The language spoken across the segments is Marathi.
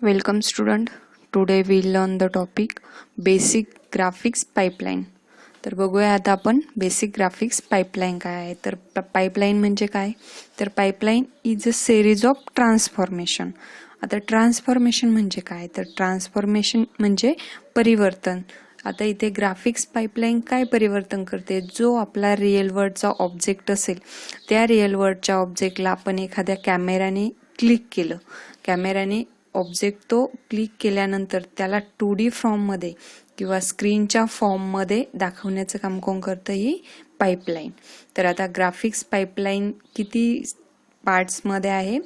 Welcome student. Today we learn the topic basic graphics pipeline. तर बघूया आता आपण बेसिक ग्राफिक्स पाईपलाईन काय आहे. तर पाईपलाईन म्हणजे काय, तर pipeline is a series of transformation. आता ट्रान्सफॉर्मेशन म्हणजे काय, तर ट्रान्सफॉर्मेशन म्हणजे परिवर्तन. आता इथे ग्राफिक्स पाईपलाईन काय परिवर्तन करते, जो आपला रिअल वर्ल्डचा ऑब्जेक्ट असेल त्या रिअल वर्ल्डच्या ऑब्जेक्टला आपण एखाद्या कॅमेऱ्याने क्लिक केलं, कॅमेऱ्याने ऑब्जेक्ट तो क्लिक केल्यानंतर त्याला 2D फॉर्ममध्ये किंवा स्क्रीनच्या फॉर्ममध्ये दाखवण्याचं काम कोण करतं, ही पाईपलाईन. तर आता ग्राफिक्स पाईपलाईन किती पार्ट्समध्ये आहे,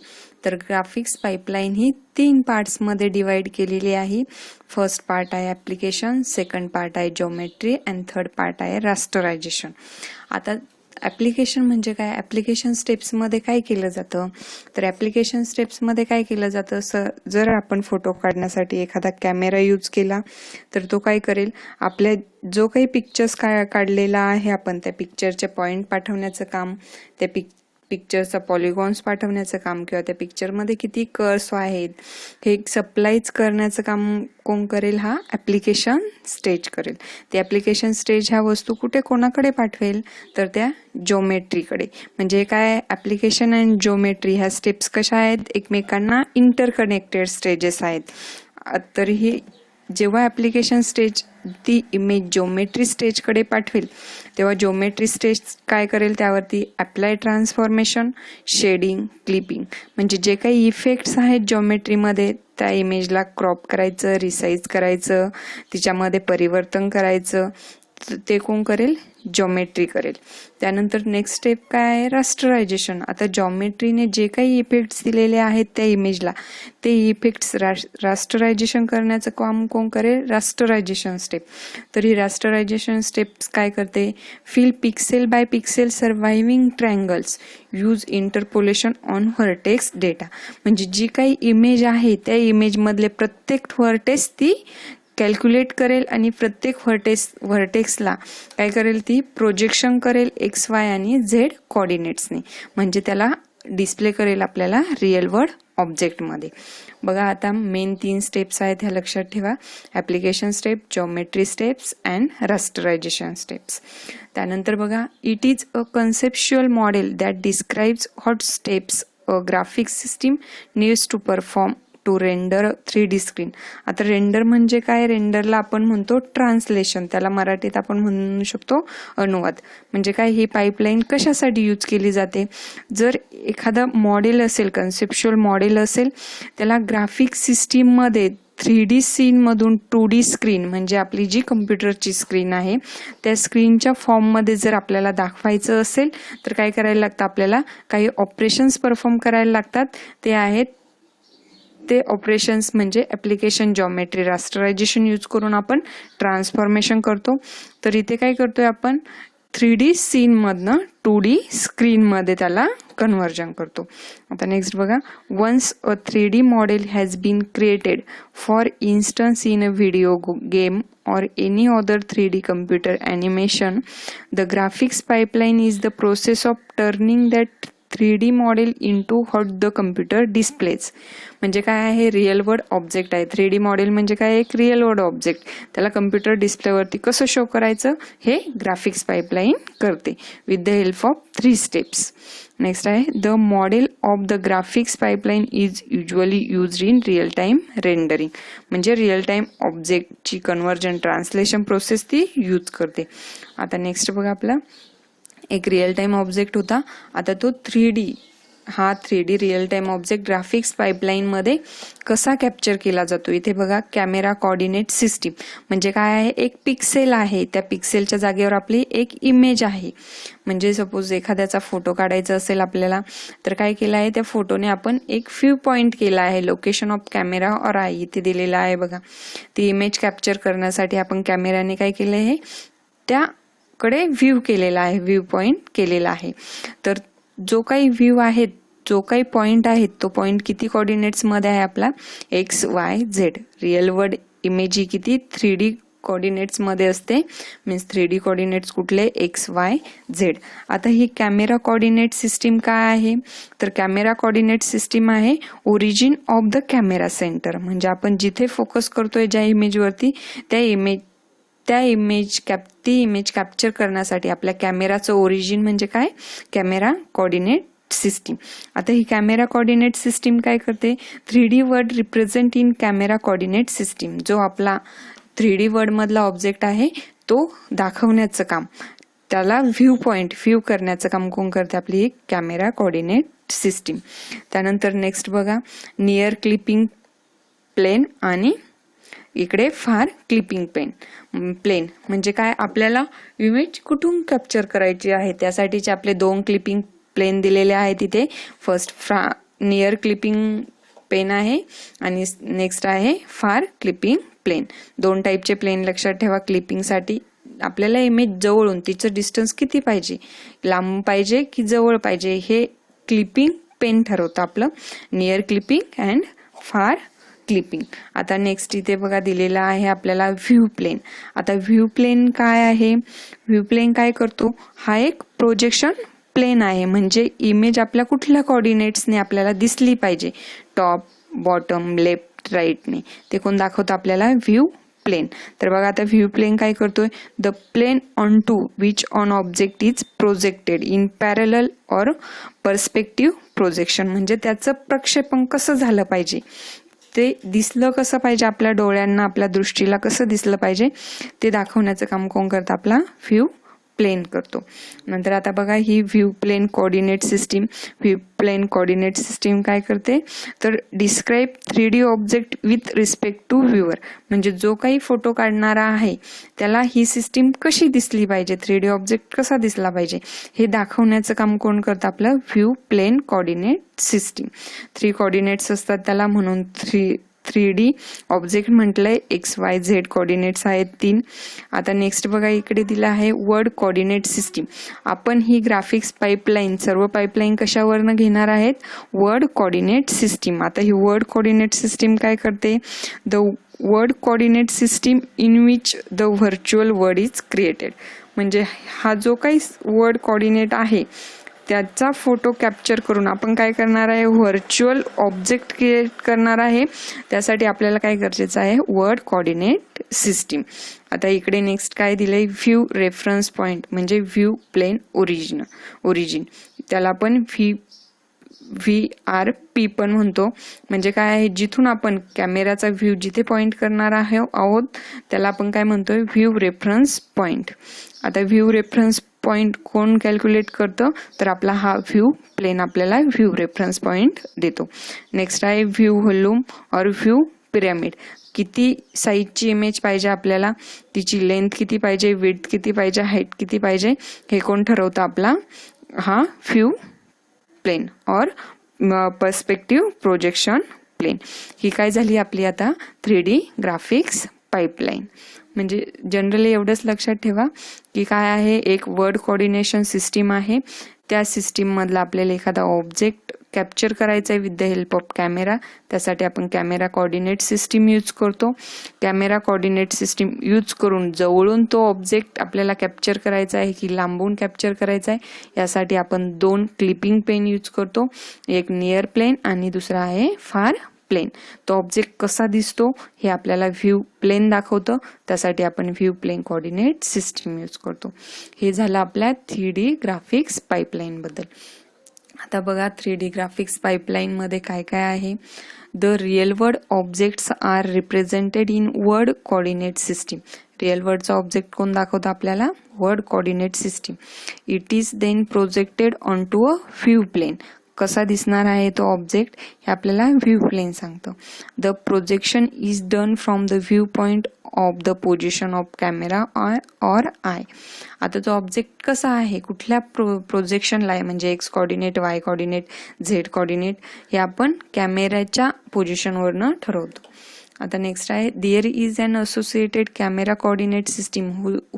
तर ग्राफिक्स पाईपलाईन ही 3 पार्ट्समध्ये डिवाइड केलेली आहे. फर्स्ट पार्ट आहे ॲप्लिकेशन, सेकंड पार्ट आहे जॉमेट्री अँड थर्ड पार्ट आहे रास्टरायझेशन. आता ॲप्लिकेशन म्हणजे काय, ॲप्लिकेशन स्टेप्समध्ये काय केलं जातं, तर ॲप्लिकेशन स्टेप्समध्ये काय केलं जातं, जर आपण फोटो काढण्यासाठी एखादा कॅमेरा यूज केला तर तो काय करेल, आपल्या जो काही पिक्चर्स काढलेला आहे आपण त्या पिक्चरचे पॉईंट पाठवण्याचं काम, त्या पिक्चरचा पॉलिगॉन्स पाठवण्याचं काम किंवा त्या पिक्चरमध्ये किती कर्व्स आहेत हे सप्लायच करण्याचं काम कोण करेल, हा ॲप्लिकेशन स्टेज करेल. ते ॲप्लिकेशन स्टेज ह्या वस्तू कुठे कोणाकडे पाठवेल, तर त्या जॉमेट्रीकडे. म्हणजे काय, ॲप्लिकेशन अँड जॉमेट्री ह्या स्टेप्स कशा आहेत, एकमेकांना इंटरकनेक्टेड स्टेजेस आहेत. तर ही जेव्हा ॲप्लिकेशन स्टेज ती इमेज जॉमेट्री स्टेजकडे पाठवेल तेव्हा जॉमेट्री स्टेज काय करेल, त्यावरती अप्लाय ट्रान्सफॉर्मेशन, शेडिंग, क्लिपिंग म्हणजे जे काही इफेक्ट्स आहेत जॉमेट्रीमध्ये त्या इमेजला क्रॉप करायचं, रिसाईज करायचं, तिच्यामध्ये परिवर्तन करायचं, ते कोण करेल, जॉमेट्री करेल. त्यानंतर नेक्स्ट स्टेप काय आहे, रास्टरायझेशन. आता जॉमेट्रीने जे काही इफेक्ट्स दिलेले आहेत त्या इमेजला ते इफेक्ट्स रास्टरायझेशन करण्याचं काम कोण करेल, रास्टरायझेशन स्टेप. तर ही रास्टरायझेशन स्टेप्स काय करते, fill pixel by pixel surviving triangles, use interpolation on vertex data. म्हणजे जी काही इमेज आहे त्या इमेजमधले प्रत्येक व्हर्टेक्स ती कॅल्क्युलेट करेल आणि प्रत्येक व्हर्टेक्सला काय करेल, ती प्रोजेक्शन करेल XY आणि Z कोऑर्डिनेट्सने. म्हणजे त्याला डिस्प्ले करेल आपल्याला रिअल वर्ल्ड ऑब्जेक्टमध्ये. बघा आता मेन 3 स्टेप्स आहेत ह्या लक्षात ठेवा, application step, geometry steps and rasterization steps. त्यानंतर बघा, it is a conceptual model that describes what steps a graphics system needs to perform to render 3D screen. आता रेंडर म्हणजे काय, रेंडरला आपण म्हणतो ट्रान्सलेशन, त्याला मराठीत आपण म्हणू शकतो अनुवाद. म्हणजे काय, ही पाईपलाईन कशासाठी यूज केली जाते, जर एखादा मॉडेल असेल, कन्सेप्च्युअल मॉडेल असेल, त्याला ग्राफिक सिस्टीममध्ये 3D सीनमधून 2D स्क्रीन म्हणजे आपली जी कम्प्युटरची स्क्रीन आहे त्या स्क्रीनच्या फॉर्ममध्ये जर आपल्याला दाखवायचं असेल तर काय करायला लागतं, आपल्याला काही ऑपरेशन्स परफॉर्म करायला लागतात. ते आहेत ते ऑपरेशन्स म्हणजे ॲप्लिकेशन, जॉमेट्री, रास्टरायझेशन यूज करून आपण ट्रान्सफॉर्मेशन करतो. तर इथे काय करतोय आपण, 3D सीनमधनं 2D स्क्रीनमध्ये त्याला कन्व्हर्जन करतो. आता नेक्स्ट बघा, once a 3D model has been created for instance in a video game or any other 3D computer animation, the graphics pipeline is the process of turning that 3D model into what the computer displays. म्हणजे काय आहे, रिअल वर्ल्ड ऑब्जेक्ट आहे. 3D मॉडेल म्हणजे काय, एक रिअल वर्ल्ड ऑब्जेक्ट, त्याला कम्प्युटर डिस्प्लेवरती कसं शो करायचं हे ग्राफिक्स पाईपलाईन करते with the help of 3 steps. Next आहे, the model of the graphics pipeline is usually used in real time rendering. म्हणजे रिअल टाईम ऑब्जेक्टची कन्व्हर्जन ट्रान्सलेशन प्रोसेस ती यूज करते. आता नेक्स्ट बघा, आपला एक रिअल टाईम ऑब्जेक्ट होता, आता तो 3D, हा 3D real time object graphics पाईपलाईनमध्ये कसा कॅप्चर केला जातो. इथे बघा, कॅमेरा कोऑर्डिनेट सिस्टीम म्हणजे काय आहे, एक पिक्सेल आहे, त्या पिक्सेलच्या जागेवर आपली एक इमेज आहे. म्हणजे सपोज एखाद्याचा फोटो काढायचा असेल आपल्याला तर काय केलं आहे, त्या फोटोने आपण एक व्ह्यू पॉईंट केला आहे, लोकेशन ऑफ कॅमेरा और आय इथे दिलेला आहे बघा. ती इमेज कॅप्चर करण्यासाठी आपण कॅमेऱ्याने काय केलं आहे, त्या कडे व्ह्यू केलेला आहे, व्ह्यू पॉइंट केलेला आहे. तर जो काही व्ह्यू आहे, जो काही पॉइंट आहे, तो पॉइंट किती कोऑर्डिनेट्स मध्ये आहे आपला, XY Z. Real world image ही किती 3D कोऑर्डिनेट्समध्ये असते, मीन्स 3D कोऑर्डिनेट्स कुठले, एक्स वाय झेड. आता ही कॅमेरा कोऑर्डिनेट सिस्टीम काय आहे, तर कॅमेरा कोऑर्डिनेट सिस्टीम आहे origin of the camera centre. म्हणजे आपण जिथे फोकस करतोय ज्या इमेजवरती, ती इमेज कॅप्चर करण्यासाठी आपल्या कॅमेराचं ओरिजिन म्हणजे काय, कॅमेरा कोऑर्डिनेट सिस्टीम. आता ही कॅमेरा कोऑर्डिनेट सिस्टीम काय करते, 3D word represent in camera coordinate system. जो आपला 3D वर्ड मधला ऑब्जेक्ट आहे तो दाखवण्याचं काम, त्याला व्ह्यू करण्याचं काम कोण करते, आपली एक कॅमेरा कोऑर्डिनेट सिस्टीम. त्यानंतर नेक्स्ट बघा, नियर क्लिपिंग प्लेन आणि इकडे फार क्लिपिंग प्लेन. म्हणजे काय, आपल्याला इमेज कुठून कॅप्चर करायची आहे त्यासाठीचे आपले 2 क्लिपिंग प्लेन दिलेले आहे तिथे. फर्स्ट नियर क्लिपिंग पेन आहे आणि नेक्स्ट आहे फार क्लिपिंग प्लेन. 2 टाईपचे प्लेन लक्षात ठेवा. क्लिपिंगसाठी आपल्याला इमेज जवळून, तिचं डिस्टन्स किती पाहिजे, लांब पाहिजे की जवळ पाहिजे, हे क्लिपिंग पेन ठरवतं आपलं. नियर क्लिपिंग अँड फार क्लिपिंग. आता नेक्स्ट इथे बघा दिलेला आहे आपल्याला व्ह्यू प्लेन. आता व्ह्यू प्लेन काय आहे, व्ह्यू प्लेन काय करतो, हा एक प्रोजेक्शन प्लेन आहे. म्हणजे इमेज आपल्या कुठल्या कोऑर्डिनेट्सने आपल्याला दिसली पाहिजे, टॉप, बॉटम, लेफ्ट, राईटने, ते कोण दाखवतं आपल्याला, व्ह्यू प्लेन. तर बघा आता व्ह्यू प्लेन काय करतोय, the plane on to which on object is projected in parallel or perspective projection. म्हणजे त्याचं प्रक्षेपण कसं झालं पाहिजे, ते दिसलं कसं पाहिजे, आपल्या डोळ्यांना, आपल्या दृष्टीला कसं दिसलं पाहिजे ते दाखवण्याचं काम कोण करतं, आपला व्ह्यू प्लेन करतो. नंतर आता बघा ही view plane coordinate system. View plane coordinate system काय करते, तर describe 3D object with respect to viewer. म्हणजे जो काही फोटो काढणारा आहे त्याला ही सिस्टीम कशी दिसली पाहिजे, 3D ऑब्जेक्ट कसा दिसला पाहिजे हे दाखवण्याचं काम कोण करतं, आपलं view plane coordinate system. 3 coordinates असतात त्याला, म्हणून 3D ऑब्जेक्ट म्हटलंय. एक्स वाय झेड कोऑर्डिनेट्स आहेत 3. आता नेक्स्ट बघा इकडे दिला आहे वर्ड कोऑर्डिनेट सिस्टीम. आपण ही ग्राफिक्स पाईपलाईन, सर्व पाईपलाईन कशावरनं घेणार आहेत, वर्ड कोऑर्डिनेट सिस्टीम. आता ही वर्ड कोऑर्डिनेट सिस्टीम काय करते, the word coordinate system in which the virtual word is created. म्हणजे हा जो काही वर्ड कोऑर्डिनेट आहे त्याचा फोटो कॅप्चर करून आपण काय करणार आहे, व्हर्च्युअल ऑब्जेक्ट क्रिएट करणार आहे. त्यासाठी आपल्याला काय गरजेचं आहे, वर्ड कोऑर्डिनेट सिस्टीम. आता इकडे नेक्स्ट काय दिलंय, व्ह्यू रेफरन्स पॉइंट. म्हणजे व्ह्यू प्लेन ओरिजिन, त्याला आपण VRP पण म्हणतो. म्हणजे काय आहे, जिथून आपण कॅमेराचा व्ह्यू जिथे पॉइंट करणार आहोत त्याला आपण काय म्हणतोय, व्ह्यू रेफरन्स पॉइंट. आता व्ह्यू रेफरन्स पॉइंट कोण कॅल्क्युलेट करतं, तर आपला हा व्ह्यू प्लेन आपल्याला व्ह्यू रेफरन्स पॉइंट देतो. नेक्स्ट आहे व्ह्यू व्हॉल्यूम और व्ह्यू पिरॅमिड. किती साईजची इमेज पाहिजे आपल्याला, तिची लेंथ किती पाहिजे, विड्थ किती पाहिजे, हाईट किती पाहिजे, हे कोण ठरवतं, आपला हा व्ह्यू प्लेन और पर्स्पेक्टिव्ह प्रोजेक्शन प्लेन. ही काय झाली आपली आता 3D ग्राफिक्स पाईपलाईन. म्हणजे जनरली एवढंच लक्षात ठेवा की काय आहे, एक वर्ड कोऑर्डिनेशन सिस्टीम आहे. त्या सिस्टीम मधला आपल्याला एखादा ऑब्जेक्ट कॅप्चर करायचा आहे with the help off camera. त्यासाठी आपण कॅमेरा कोऑर्डिनेट सिस्टीम यूज करतो. कॅमेरा कोऑर्डिनेट सिस्टीम यूज करून जवळून तो ऑब्जेक्ट आपल्याला कॅप्चर करायचा आहे की लांबून कॅप्चर करायचा आहे, यासाठी आपण 2 क्लिपिंग पेन यूज करतो. एक नियर प्लेन आणि दुसरा आहे फार प्लेन. तो ऑब्जेक्ट कसा दिसतो हे आपल्याला व्ह्यू प्लेन दाखवतं. त्यासाठी आपण view plane coordinate system use करतो. हे झालं आपल्या 3D ग्राफिक्स पाईपलाईन बद्दल. आता बघा 3D ग्राफिक्स पाईपलाईन मध्ये काय काय आहे. The real world objects are represented in world coordinate system. Real वर्ल्डचा ऑब्जेक्ट कोण दाखवतं आपल्याला, world coordinate system. It is then projected on to a view plane. कसा दिसणार आहे तो ऑब्जेक्ट हे आपल्याला व्ह्यू प्लेन सांगतं. The projection is done from the view point of the position of camera or eye. आता तो ऑब्जेक्ट कसा आहे, कुठल्या प्रोजेक्शनला आहे, म्हणजे X coordinate, Y coordinate, Z coordinate, हे आपण कॅमेऱ्याच्या पोझिशनवरनं ठरवतो. आता नेक्स्ट आहे, there is an associated camera coordinate system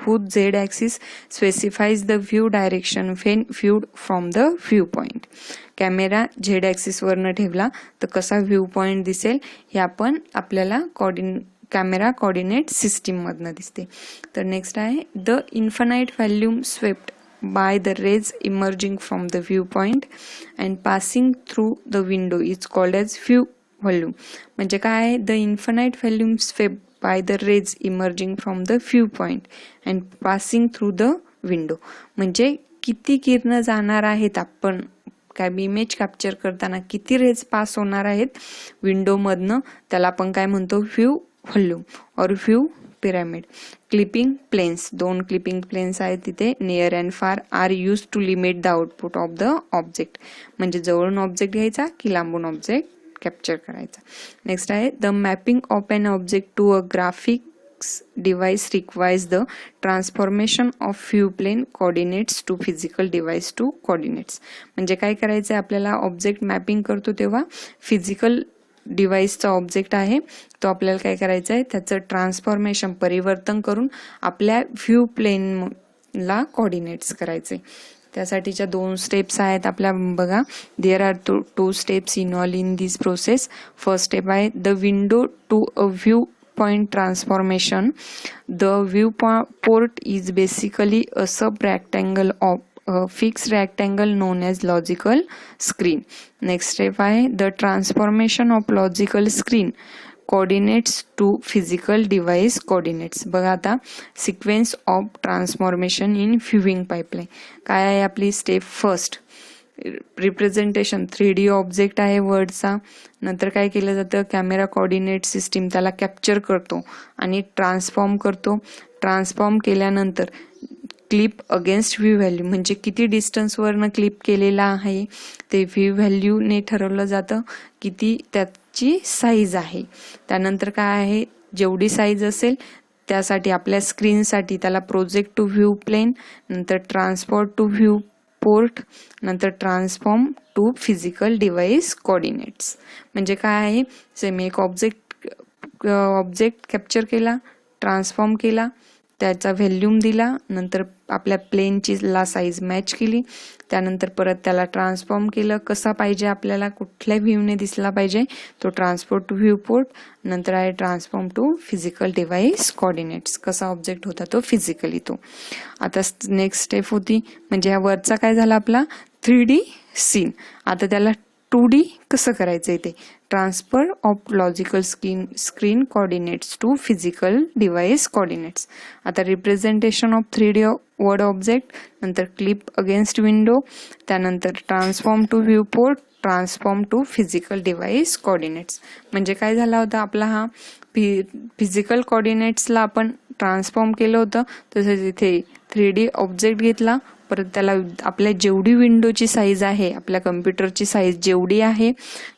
whose z axis specifies the view direction when viewed from the view point. Camera Z axis वरनं ठेवला तर कसा व्ह्यू पॉइंट दिसेल हे आपण आपल्याला कॅमेरा कोऑर्डिनेट सिस्टीम मधनं दिसते. तर नेक्स्ट आहे the infinite volume swept by the rays emerging from the viewpoint and passing through the window is called as view volume. म्हणजे काय, the infinite volume swept by the rays emerging from the viewpoint and passing through the window. म्हणजे किती किरण जाणार आहेत, आपण काय इमेज कॅप्चर करताना किती रेज पास होणार आहेत विंडो मधनं, त्याला आपण काय म्हणतो, व्ह्यू व्हॉल्यूम और view pyramid. Clipping planes, 2 clipping planes आहेत तिथे, near and far are use to limit the output of the object. म्हणजे जवळून ऑब्जेक्ट घ्यायचा की लांबून ऑब्जेक्ट कॅप्चर करायचा. नेक्स्ट आहे the mapping of an object to a graphics device requires the transformation of view plane coordinates to physical device to coordinates. म्हणजे काय करायचं, आपल्याला ऑब्जेक्ट मॅपिंग करतो तेव्हा फिजिकल डिव्हाइसचा ऑब्जेक्ट आहे तो आपल्याला काय करायचं आहे, त्याचं ट्रान्सफॉर्मेशन परिवर्तन करून आपल्या व्ह्यू प्लेनला कोऑर्डिनेट्स करायचे. त्यासाठीच्या 2 स्टेप्स आहेत आपल्या बघा. There are 2 steps involve in this process. First step आहे the window to a view point transformation. The viewport is basically a sub-rectangle of a fixed rectangle known as logical screen. Next step आहे the transformation of logical screen coordinates to physical device coordinates. बघा आता sequence of transformation in viewing pipeline. काय आहे आपली step first, representation 3D object आहे वर्डचा. नंतर काय केलं जातं, कॅमेरा कोऑर्डिनेट सिस्टीम त्याला कॅप्चर करतो आणि ट्रान्सफॉर्म करतो. ट्रान्सफॉर्म केल्यानंतर क्लिप अगेन्स्ट व्ह्यू व्हॅल्यू, म्हणजे किती डिस्टन्सवरनं क्लिप केलेला आहे ते व्ह्यू व्हॅल्यूने ठरवलं जातं, किती त्याची साईज आहे. त्यानंतर काय आहे, जेवढी साईज असेल त्यासाठी आपल्या स्क्रीनसाठी त्याला प्रोजेक्ट टू व्ह्यू प्लेन, नंतर ट्रान्सपोर्ट टू व्ह्यू पोर्ट, नंतर transform to physical device coordinates. म्हणजे काय आहे, सेम एक ऑब्जेक्ट कॅप्चर केला, ट्रान्सफॉर्म केला, त्याचा व्हॅल्यूम दिला, नंतर आपल्या प्लेनची ला साईज मॅच केली, त्यानंतर परत त्याला ट्रान्सफॉर्म केलं, कसा पाहिजे आपल्याला, कुठल्या व्ह्यूने दिसला पाहिजे तो ट्रान्सपोर्ट टू व्ह्यू पोर्ट, नंतर आहे transform to physical device coordinates, कसा ऑब्जेक्ट होता तो फिजिकली तो. आता नेक्स्ट स्टेप होती, म्हणजे ह्या वरचा काय झाला आपला 3D सीन. आता त्याला 2D कसं करायचं ते, transfer of logical screen coordinates to physical device coordinates. आता representation of 3D world object, नंतर क्लिप अगेन्स्ट विंडो, त्यानंतर transform to view port, transform to physical device coordinates. म्हणजे काय झाला होता आपला हा फिजिकल कोऑर्डिनेट्सला आपण ट्रान्सफॉर्म केलं होतं, तसंच इथे 3D ऑब्जेक्ट घेतला, परत त्याला आपल्या जेवढी विंडोची साईज आहे, आपल्या कम्प्युटरची साईज जेवढी आहे,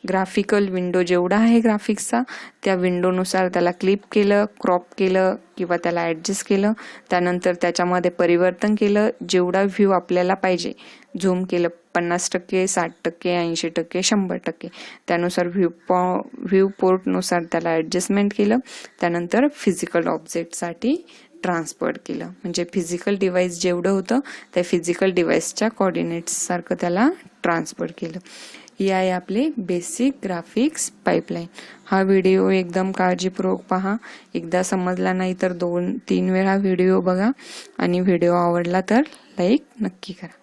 ग्राफिकल विंडो जेवढा आहे ग्राफिक्सचा, त्या विंडोनुसार त्याला क्लिप केलं, क्रॉप केलं किंवा त्याला ॲडजस्ट केलं. त्यानंतर त्याच्यामध्ये परिवर्तन केलं, जेवढा व्ह्यू आपल्याला पाहिजे, झूम केलं 50%, 60%, 80%, 100%, त्यानुसार व्ह्यू पोर्टनुसार त्याला ॲडजस्टमेंट केलं. त्यानंतर फिजिकल ऑब्जेक्टसाठी ट्रान्सफर केलं. म्हणजे फिजिकल डिव्हाइस जेवढं होतं त्या फिजिकल डिव्हाइसच्या कोऑर्डिनेट्स सारखं त्याला ट्रान्सफर केलं. ही आहे आपली बेसिक ग्राफिक्स पाईपलाईन. हा व्हिडिओ एकदम काळजीपूर्वक पहा. एकदा समजला नाही तर 2-3 वेळा व्हिडिओ बघा आणि व्हिडिओ आवडला तर लाईक नक्की करा.